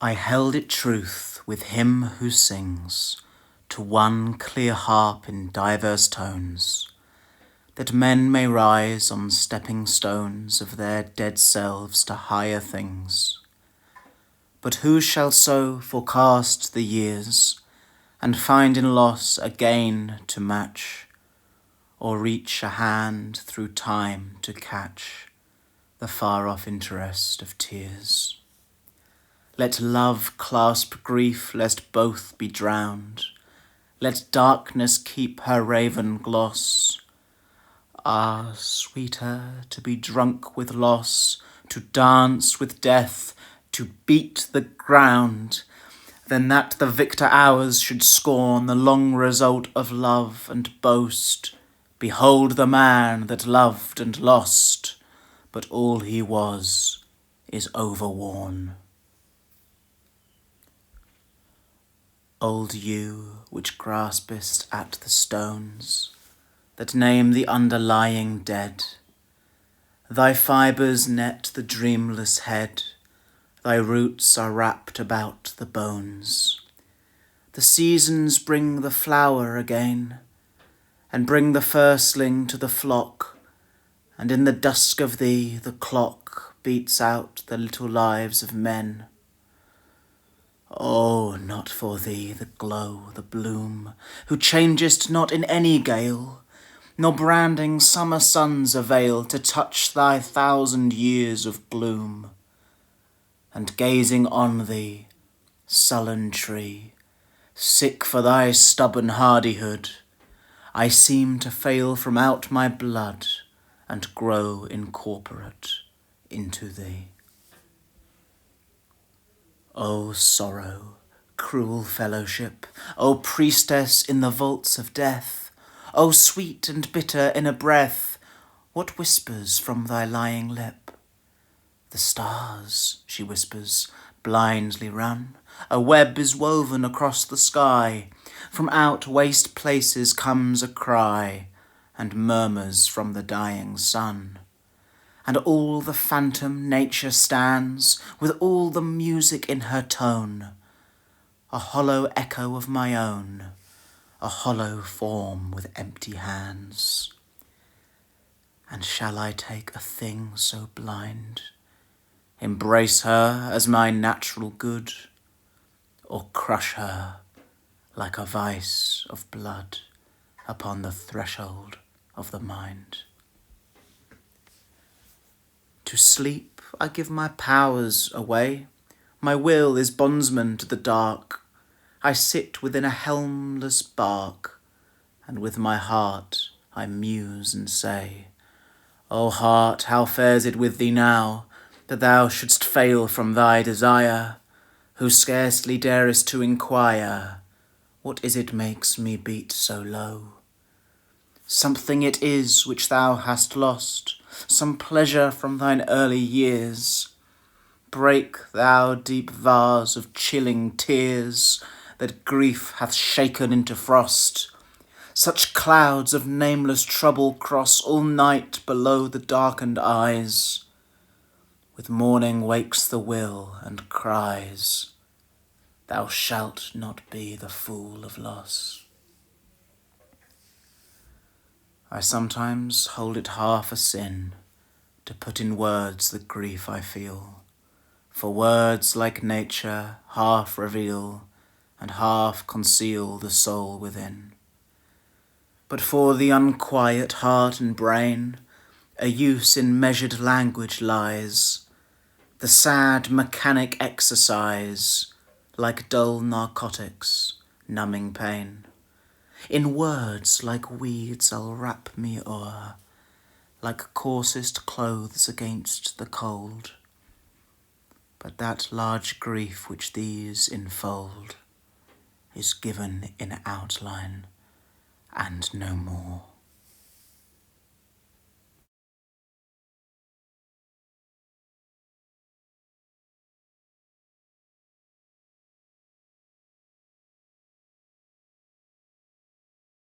I held it truth with him who sings to one clear harp in diverse tones, that men may rise on stepping stones of their dead selves to higher things. But who shall so forecast the years, and find in loss a gain to match, or reach a hand through time to catch the far-off interest of tears? Let love clasp grief lest both be drowned. Let darkness keep her raven gloss. Ah, sweeter to be drunk with loss, to dance with death, to beat the ground, than that the victor hours should scorn the long result of love and boast. Behold the man that loved and lost, but all he was is overworn. Old yew, which graspest at the stones that name the underlying dead, thy fibres net the dreamless head, thy roots are wrapped about the bones. The seasons bring the flower again, and bring the firstling to the flock, and in the dusk of thee the clock beats out the little lives of men. Oh, not for thee the glow, the bloom, who changest not in any gale, nor branding summer suns avail to touch thy 1,000 years of gloom. And gazing on thee, sullen tree, sick for thy stubborn hardihood, I seem to fail from out my blood and grow incorporate into thee. O sorrow, cruel fellowship, O priestess in the vaults of death, O sweet and bitter in a breath, what whispers from thy lying lip? The stars, she whispers, blindly run, a web is woven across the sky, from out waste places comes a cry, and murmurs from the dying sun. And all the phantom nature stands, with all the music in her tone, a hollow echo of my own, a hollow form with empty hands. And shall I take a thing so blind, embrace her as my natural good, or crush her like a vice of blood upon the threshold of the mind? To sleep I give my powers away, my will is bondsman to the dark. I sit within a helmless bark, and with my heart I muse and say, O heart, how fares it with thee now, that thou shouldst fail from thy desire, who scarcely darest to inquire, what is it makes me beat so low? Something it is which thou hast lost, some pleasure from thine early years. Break, thou deep vase of chilling tears, that grief hath shaken into frost. Such clouds of nameless trouble cross all night below the darkened eyes. With morning wakes the will and cries, thou shalt not be the fool of loss. I sometimes hold it half a sin to put in words the grief I feel, for words like nature half reveal and half conceal the soul within. But for the unquiet heart and brain, a use in measured language lies, the sad mechanic exercise, like dull narcotics, numbing pain. In words like weeds I'll wrap me o'er, like coarsest clothes against the cold. But that large grief which these enfold is given in outline and no more.